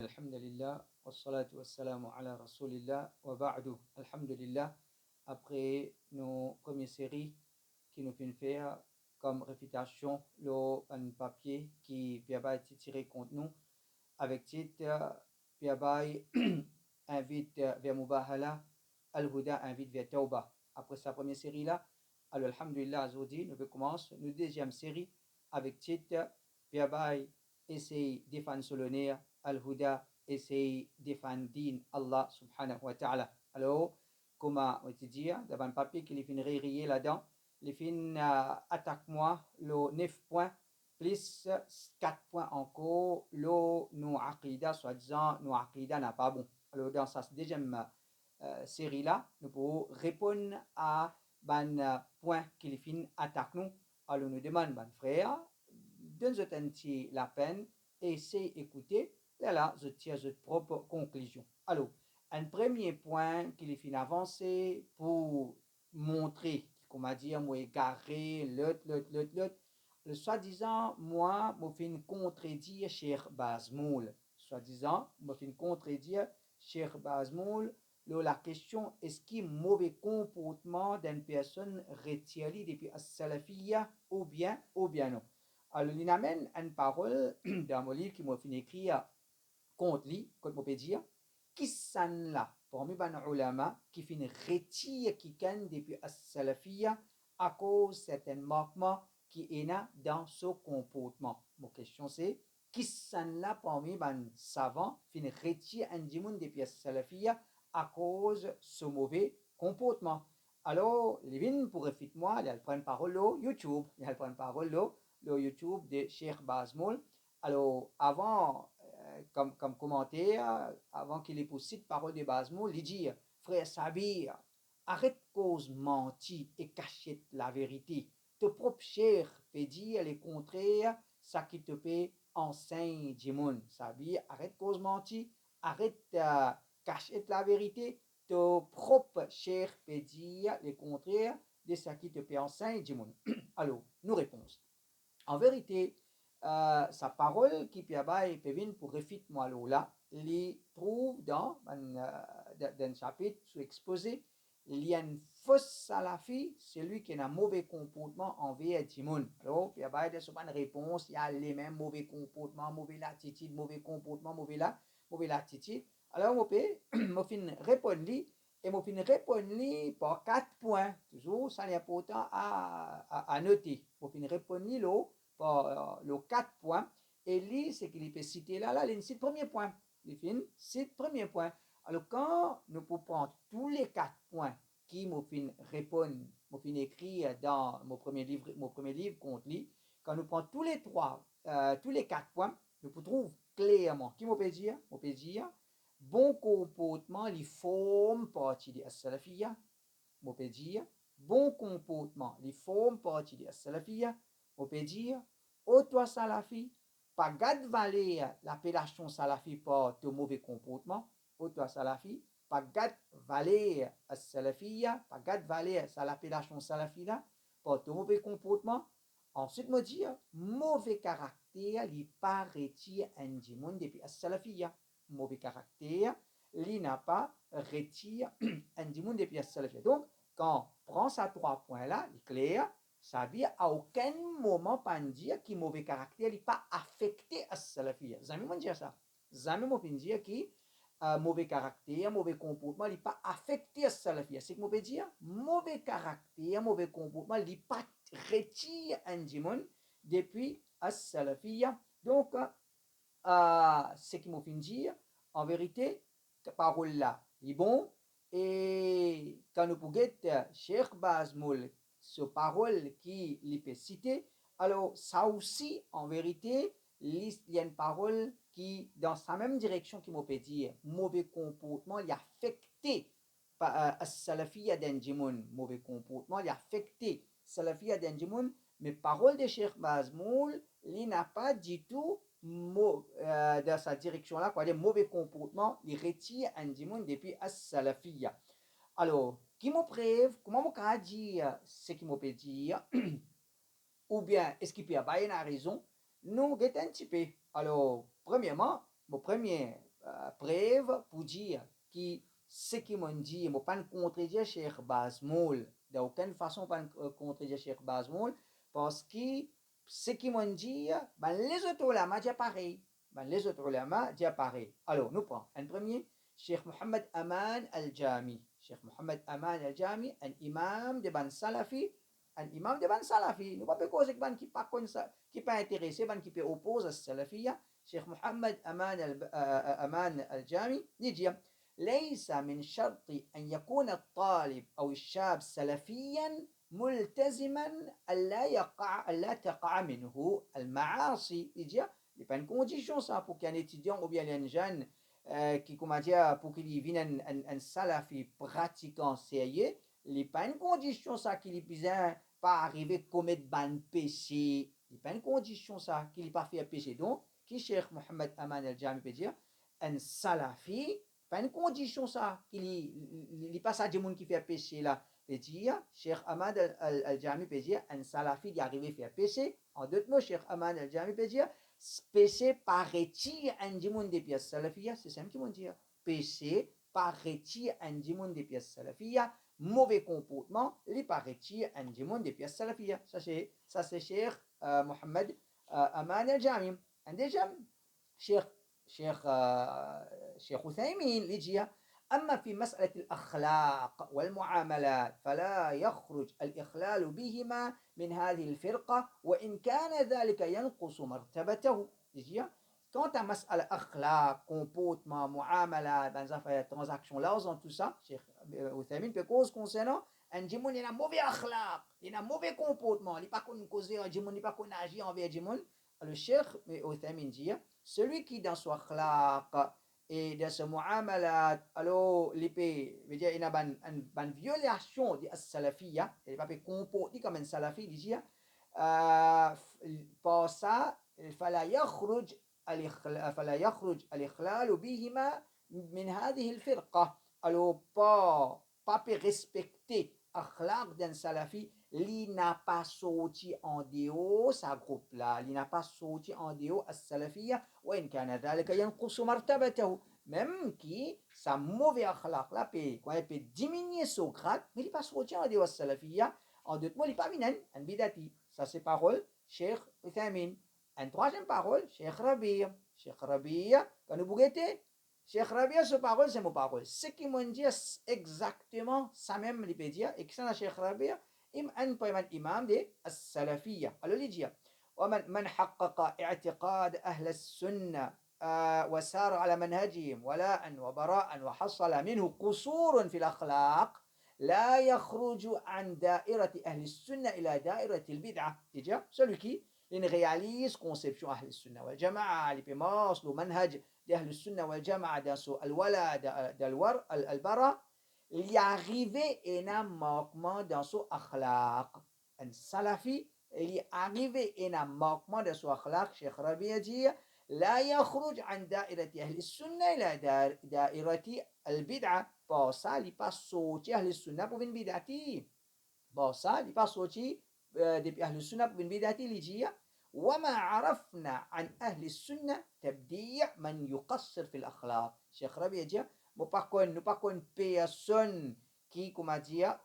Alhamdulillah, wassalatu wassalamu ala rasulillah, wa ba'du, alhamdulillah, après nos premières séries qui nous viennent faire comme réfutation un papier qui a été tiré contre nous avec titre Piabai invite vers Mubahala, Al-Huda invite vers Tauba. Après sa première série là, alors alhamdulillah aujourd'hui, nous commençons une deuxième série avec titre Piabai essaye de défendre Solonéa, Al-Huda essaye de défendre Din Allah subhanahu wa ta'ala. Alors, comme on te dit, devant un papier qui est fin rire là-dedans, les fin attaque-moi le 9 points plus 4 points encore, nos aqida, soi-disant, nos aqida n'a pas bon. Alors, dans cette deuxième série-là, nous pouvons répondre à un point qui les fin attaque nous. Alors, nous demandons, ben frère, donne-nous la peine, essayez d'écouter, et là, je tire votre propre conclusion. Alors, un premier point qui les fin avancer pour montrer, comment dire, moi égaré, l'autre, le soi-disant, moi, je fin contredire Cheikh Bazmoul. Soi-disant, je fin contredire Cheikh Bazmoul. La question, est-ce qu'il y a mauvais comportement d'une personne retirée depuis As-Salafiyya ou bien non? Alors, il amène une parole dans mon livre qui m'a fait écrire contre lui, contre mon dire, qui s'en là, parmi les ulama, qui fin retire quelqu'un depuis As-Salafiyya à cause de certains manquements qui est là dans son comportement. Mon question c'est, qui s'en là parmi les savants, fin retire un dimoun depuis As-Salafiyya à cause de ce mauvais comportement. Alors, les vins pour réfuter moi, il prend parole au YouTube, il prend parole au YouTube de Cheikh Bazmoul. Alors, avant, comme commentaire, avant qu'il ait poussé de parole de Bazmoul, il dit, frère Sabir, arrête cause mentir et cacher la vérité. Ton propre cher fait dire les contraires, ça qui te fait enseigne du monde. Sabir, arrête cause mentir, arrête cacher la vérité. Ton propre cher fait dire les contraires de ce qui te fait enseigne du monde. Alors, nous répondons. En vérité, sa parole qui peut pour réfuter moi là, il trouve dans un chapitre sous exposé, il y a une fausse salafi, celui qui a un mauvais comportement envers Timoun. Alors, il y a une réponse, il y a les mêmes mauvais comportements, mauvaise attitude, mauvais comportement, mauvaise attitude. Alors, je fin répondre et je fin répondre par 4 points. Toujours, ça est important à noter. Je fin répondre par les 4 points. Et lui, c'est qu'il peut citer là, il cite premier point. Il fin cite premier point. Alors, quand nous pouvons prendre tous les 4 points qui m'ont fin répondre, m'ont fin écrire dans mon premier livre contre lui, quand nous prenons tous les 4 points, nous pouvons trouver clairement qui m'ont dire, bon comportement, les formes partie de As-Salafiyya, m'ont dire, bon comportement, les formes partie de As-Salafiyya, m'ont dire, ô toi Salafi, pas garde valer l'appellation Salafi par ton mauvais comportement, ô toi Salafi, pas garde valer As-Salafiyya, pas garde valer l'appellation Salafi là, par ton mauvais comportement. Ensuite, me dire, mauvais caractère, il paraît un dimon depuis As-Salafiyya. Mauvais caractère, il n'a pas retire un dimon depuis As-Salafiyya. Donc, quand on prend ces 3 points-là, il est clair, ça veut dire à aucun moment pas dire que mauvais caractère n'est pas affecté à As-Salafiyya. Jamais on dire ça. Jamais on peut dire que mauvais caractère, mauvais comportement n'est pas affecté à As-Salafiyya. C'est que on peut dire mauvais caractère, mauvais comportement n'est pas retire un dimon depuis As-Salafiyya. Donc, ce qui m'a fait dire, en vérité, cette parole-là est bon. Et quand nous pouvons Cheikh Bazmoul, ce parole qui lui peut citer, alors ça aussi, en vérité, il y a une parole qui, dans sa même direction, qui m'a peut dire, mauvais comportement, il est affecté par Salafiyya d'Anjimoun. Mauvais comportement, il est affecté Salafiyya d'Anjimoun. Mais parole de Cheikh Bazmoul, il n'a pas du tout dans sa direction-là, quoi, des mauvais comportements, il retire un dimon depuis As-Salafiyya. Alors, qui me preuve, comment on peut dire ce qu'il me peut dire, ou bien est-ce qu'il peut avoir une raison? Nous, guettons un petit peu. Alors, premièrement, mon premier preuve pour dire que ce qui m'ont dit, je ne pas contredire Cheikh Bazmoul, d'aucune façon pas contredire Cheikh Bazmoul, parce que ce qui m'ont dit, ben, les autres ulama disent pareil. Ben, les autres ulama disent pareil. Alors, nous prenons un premier, Cheikh Mohammed Aman Al-Jami. Cheikh Mohammed Aman Al-Jami, un imam de ban Salafi, un imam de ban Salafi. Nous ne pouvons pas causer que ban qui pas qui pas intéressé, ban qui peut opposer à Salafiyya. Cheikh Mohammed Aman Al-Jami dit ليس من شرط أن يكون الطالب أو الشاب سلفيا ملتزما ألا تقع منه المعاصي. Il dit, il n'y a pas une condition ça pour qu'un étudiant ou bien un jeune qui, comment dire, pour qu'il vienne un salafi pratiquant sérieux, il n'y a pas une condition ça qu'il ne puisse pas arriver à commettre un péché. Il n'y a pas une condition ça qu'il n'ait pas fait un péché. Donc, qui Cheikh Mohammed Aman Al-Jami peut dire, un salafi, pas une condition ça qu'il n'est pas ça du monde qui fait un péché là. Peut dire, Cheikh Ahmad Al-Jami peut dire, un salafi qui arrive à faire péché. En d'autres mots, Cheikh Ahmad Al-Jami peut dire, péché paraît-il un dimon des pièces salafiyya, c'est ça qui m'ont dit. Péché paraît-il un dimon des pièces salafiyya, mauvais comportement, il paraît-il un dimon des pièces salafiyya. Ça c'est Cheikh Mohammed Aman Al-Jami. Un deuxième, Cheikh عثيمين يجي أما في مسألة الأخلاق والمعاملات فلا يخرج الإخلال بهما من هذه الفرقة وإن كان ذلك ينقص مرتبته. يجي quant à مسألة أخلاق comportement معاملات dans affaires transactions l'argent tout ça Cheikh Uthaymin peut cause concernant un djimoun il a mauvais akhlaq il a mauvais comportement il n'est pas qu'on causer un djimoun il n'est pas qu'on agit envers djimoun. Le Cheikh Uthaymin dit celui qui dans son akhlaq et dans son muamalat alors l'épée veut dire il a une violation de salafiyya il va pas comporter comme un salafi il dit pour ça فلا يخرج الإخلال بهما من هذه الفرقة. Alors pas respecter akhlaq d'un salafi il n'a pas sorti en dehors sa groupe là il n'a pas sorti en dehors as-salafiyya وإن كان ذلك ينقص مرتبته même qui sa mauvais akhlaq là peut diminuer son grade mais il n'est pas sorti en dehors as-salafiyya. En d'autres mots il n'est pas minan un bidati. Ça c'est parole Cheikh Uthaymin. Une troisième parole, Cheikh Rabi'. Cheikh Rabi', quand vous regardez, Cheikh Rabi', ce parole, c'est mon parole. Ce qui m'ont dit exactement ça même, il peut dire, et que c'est un Cheikh Rabi', un imam de Salafiyya. Alors il dit, ومن حقق اعتقاد أهل السنة وسار على منهجهم ولاء وبراء وحصل منه قصور في الأخلاق لا يخرج عن دائرة أهل السنة إلى دائرة البدعة. Celui qui il réalise conception Ahl Sunnah wal Jama'a, il peut marcher le manhaj d'Ahl Sunnah wal Jama'a dans ce al-wala, al-bara, il y arrivé un manquement dans son akhlaq. Un salafi, il y arrivé un manquement dans son akhlaq. Cheikh Rabi' a dit لا يخرج عن دائرة أهل السنة إلى دائرة البدعة. Pour ça, il n'est pas sorti Ahl Sunnah pour une bid'ati. Pour ça, il n'est pas sorti depuis أهل السنة من بداية الهجية. وما عرفنا عن أهل السنة تبديع من يقصر في الأخلاق. Cheikh Rabi' dit nous pas connaît personne qui comment dire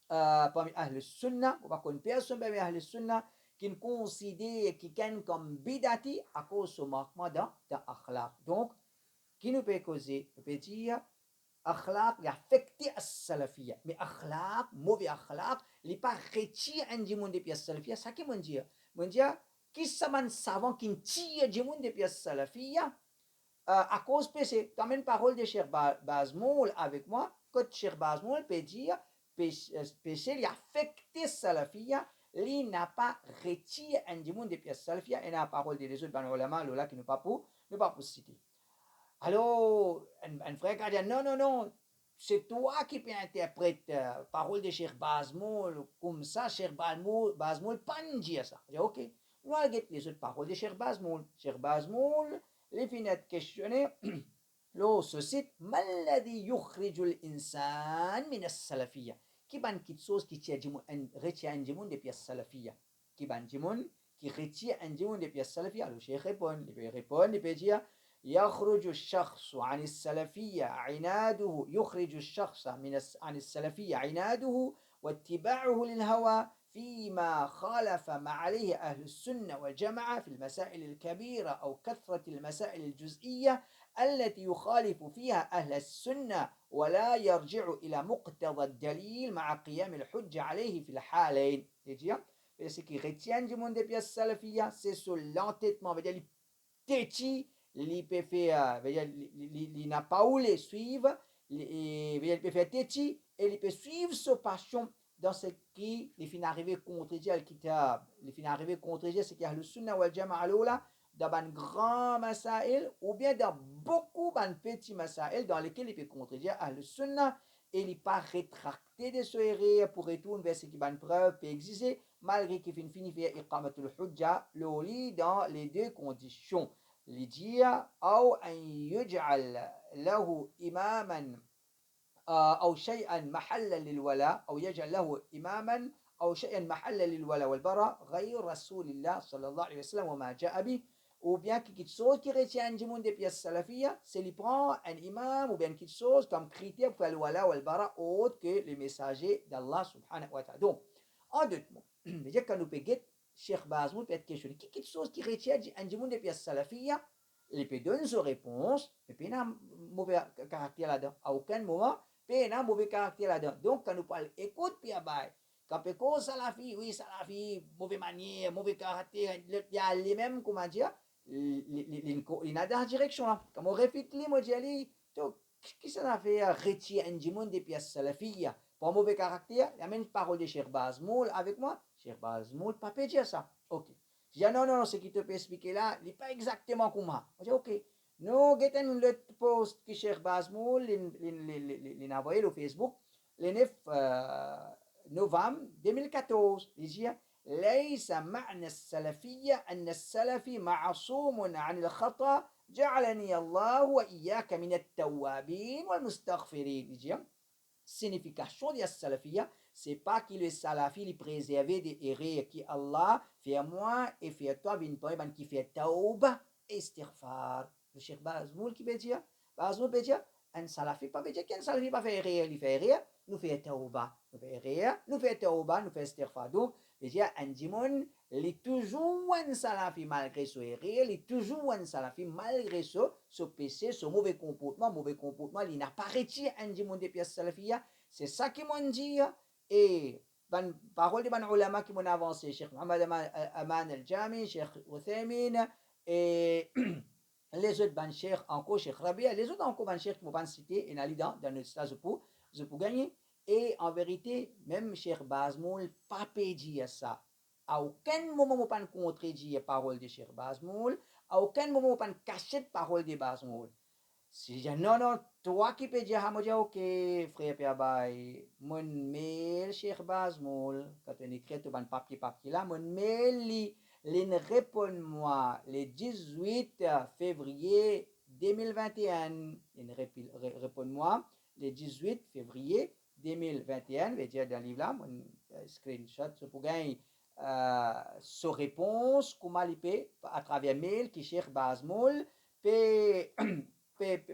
parmi أهل السنة nous pas connaît personne parmi أهل السنة qui considère quelqu'un comme bidati à cause de manquement dans akhlaq. Donc qui nous peut causer peut dire akhlaq il affecté à salafiyya mais akhlaq mauvais akhlaq il n'est pas retiré un du monde des pièces salafiyya. Ça qui m'ont dit qui s'amène savant qui tire du monde des pièces salafiyya à cause péché. Comme une parole de Cheikh Bazmoul avec moi que Cheikh Bazmoul peut dire péché il affecté salafiyya il n'a pas retiré un du monde des pièces salafiyya. Et la parole des autres ban ulama là qui ne pas pour citer. Alors, un frère qui a dit non, c'est toi qui peux interpréter la parole de Cheikh Bazmoul comme ça, Cheikh Bazmoul pas dire ça. J'ai dit ok, nous allons regarder les autres paroles de Cheikh Bazmoul. Cheikh Bazmoul, les finettes questionnées, là, ce site, Maladi yukhrijul insan min as-salafiyya. Qui ban quelque chose qui retient un djimoun depuis as-salafiyya. Qui ban djimoun qui retient un djimoun depuis as-salafiyya. Alors, Cheikh répond, il peut dire, يخرج الشخص عن السلفية عناده يخرج الشخص عن السلفية عناده واتباعه للهوى فيما خالف ما عليه أهل السنة والجماعة في المسائل الكبيرة أو كثرة المسائل الجزئية التي يخالف فيها أهل السنة ولا يرجع إلى مقتضى الدليل مع قيام الحجة عليه في الحالين. Et ce qui retient du monde des pièces salafiyya, c'est sur l'entêtement, veut dire les têtis, les peut faire, veut dire les n'a pas où les suivre, les peut faire têtis et les peut suivre sa passion dans ce qui les fin arriver contredire le kitab, les fin arriver contredire ce qui est le sunnah wal jama'a là dans un grand masail ou bien dans beaucoup de petits masail dans lesquels il peut contredire le sunnah et il pas rétracté de ce erreur pour retourner vers ce qui une preuve peut exister malgré qu'il finit faire iqamatul hujja le lit dans les deux conditions les dire ou an yuj'al lahu imaman أو شيئا محلا للولاء أو يجعل له إماما أو شيئا محلا للولاء والبراء غير رسول الله صلى الله عليه وسلم وما جاء به ou bien quelque chose qui retient du monde des pièces salafiyya, c'est qu'il prend un imam ou bien quelque chose comme critère pour le wala ou le bara autre que les messagers d'Allah subhanahu wa ta'ala. Donc, en deux mots, déjà quand nous payons Cheikh Bazmoul peut être questionné, quelque chose qui retient du monde des pièces salafiyya, il peut donner sa réponse, et puis il y a un mauvais caractère là-dedans. À aucun moment, il y a un mauvais caractère là-dedans. Donc, quand nous parlons, écoute, puis quand on parle salafi, oui, salafi, mauvaise manière, mauvais caractère, il y a les mêmes, comment dire, il y a dans la direction là. Comme on répète les mots, qu'est-ce que ça fait retirer un monde des pièces salafiyya pour mauvais caractère? Il y a même une parole de Cheikh Bazmoul avec moi. Cheikh Bazmoul, pas peut dire ça. Ok. Je dis non, non, ce qui te peut expliquer là, il n'est pas exactement comme moi. Je dis ok. Nous avons le post que Cheikh Bazmoul l'a envoyé sur Facebook le 9 novembre 2014. Il dit ليس معنى السلفية أن السلفي معصوم عن الخطأ جعلني الله وإياك من التوابين والمستغفرين. Il dit signification de la salafiyya, c'est pas que le salafi est préservé des erreurs qui Allah fait moi et fait toi bin ban qui fait tauba et istighfar. Le Cheikh Bazmoul qui veut dire, Bazmoul veut dire un salafi pas veut dire qu'un salafi pas fait erreur, il fait erreur, nous fait tauba, nous fait erreur, nous fait tauba, nous fait istighfar. Donc, veut dire un dimon, il est toujours un salafi malgré son erreur, il est toujours un salafi malgré ce péché, ce mauvais comportement, il n'a pas retiré un dimon des pièces salafiyya. C'est ça qu'ils m'ont dit. Et ben, parole de ban ulama qui m'ont avancé, Cheikh Mohamed Aman al-Jami, Cheikh Uthaymin, et les autres ban Cheikh encore, Cheikh Rabia, les autres encore ban Cheikh qui m'ont cité, et n'allez dans notre stage pour gagner. Et en vérité, même Cheikh Bazmoul, pas dire ça. À aucun moment, on ne contredire la parole de Cheikh Bazmoul, à aucun moment, on ne cacher la parole de Bazmoul. Si je dis non, non, toi qui peux dire, moi, ok, frère Piabai, mon mail, Cheikh Bazmoul, quand on écrit tout un papier là, mon mail, il répond-moi le 18 février 2021. Il répond-moi le 18 février 2021. Je vais dire dans le livre là, mon screenshot, pour gagner sa réponse, comment il peut, à travers mail, qui Cheikh Bazmoul, peut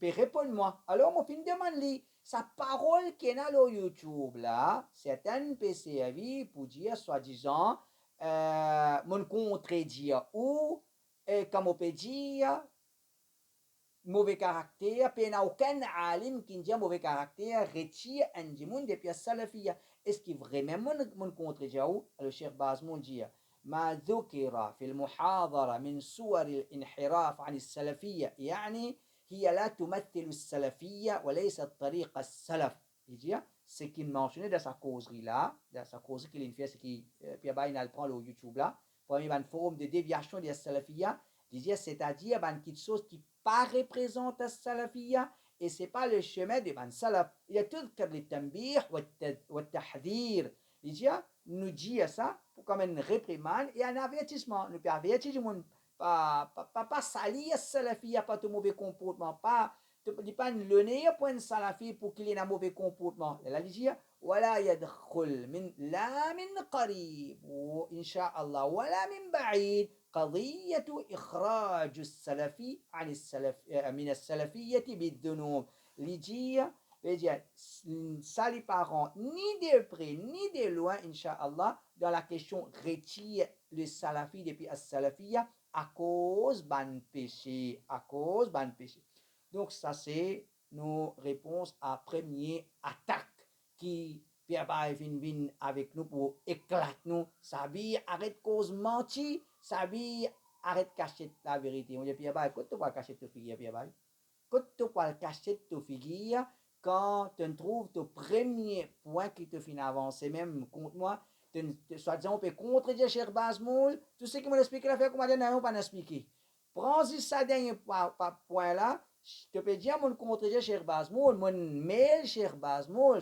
répondre-moi. Alors, mon fin demande sa parole qui est là sur YouTube là, certaines peut servir pour dire soi-disant mon contredire ou comme on peut dire mauvais caractère, puis il n'y a aucun alim qui dit mauvais caractère, retire un dimoun des pièces salafiyya. Est-ce qu'il vraiment mon contredire ou le Cheikh Bazmoul dit ما ذكر في المحاضرة من صور الانحراف عن السلفية يعني هي لا تمثل السلفية وليست طريق السلف. Il dit ce qu'il mentionnait dans sa causerie là, dans sa causerie qu'il fait, ce qui Pierre Bain prend le YouTube là, pour une forme de déviation de la salafiyya, il dit c'est-à-dire quelque chose qui pas représente la salafiyya et c'est pas le chemin de ban salaf. Il y a tout comme le tambih ou le tahdhir. Il dit nous dit ça pour comme une réprimande et un avertissement. Nous peut avertir du monde pas salir salafiyya, pas de mauvais comportement, pas le nez pour un salafi pour qu'il ait un mauvais comportement. Elle dit ولا يدخل من لا من قريب وإن شاء الله ولا من بعيد قضية إخراج السلفي عن السلف من السلفية بالذنوب. لجية ça les parents ni de près ni de loin, Inch'Allah, dans la question retire le salafi depuis as-salafiyya à cause ban péché, à cause ban péché. Donc ça c'est nos réponses à première attaque qui Pierre Baye vin avec nous pour éclater nous. Ça veut arrête cause mentir, ça veut arrête cacher la vérité. On dit Pierre Baye, quand tu vas cacher ta figure, Pierre Baye, quand tu vas cacher ta figure, quand tu trouves ton premier point qui te fait avancer, même contre moi, soit-disant on peut contredire Cheikh Bazmoul, tout ce qui m'a expliqué la fait, comment dire, non, pas expliqué. Prends-y ça dernier point là, je peux dire mon contredire Cheikh Bazmoul, mon mail Cheikh Bazmoul,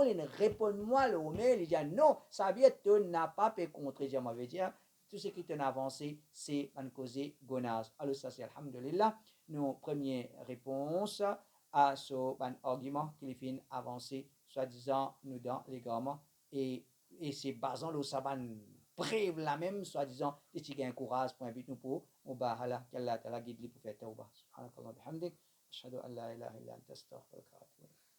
il répond-moi le mail, il dit non, ça veut dire que tu n'as pas pu contredire, moi veut dire, tout ce qui t'a avancé, c'est un causé gonaz. Alors ça c'est alhamdulillah, nos premières réponses à ce argument qu'il fait avancer, soi-disant, nous dans les gamins, et c'est basant le saban brève la même, soi-disant, et tu gagnes courage pour inviter nous pour, ou bah, hala, qu'Allah t'a la guide pour faire tawbah. Subhanakallah bihamdik, ashhadu an la ilaha illa anta astaghfiruka wa atubu ilayk.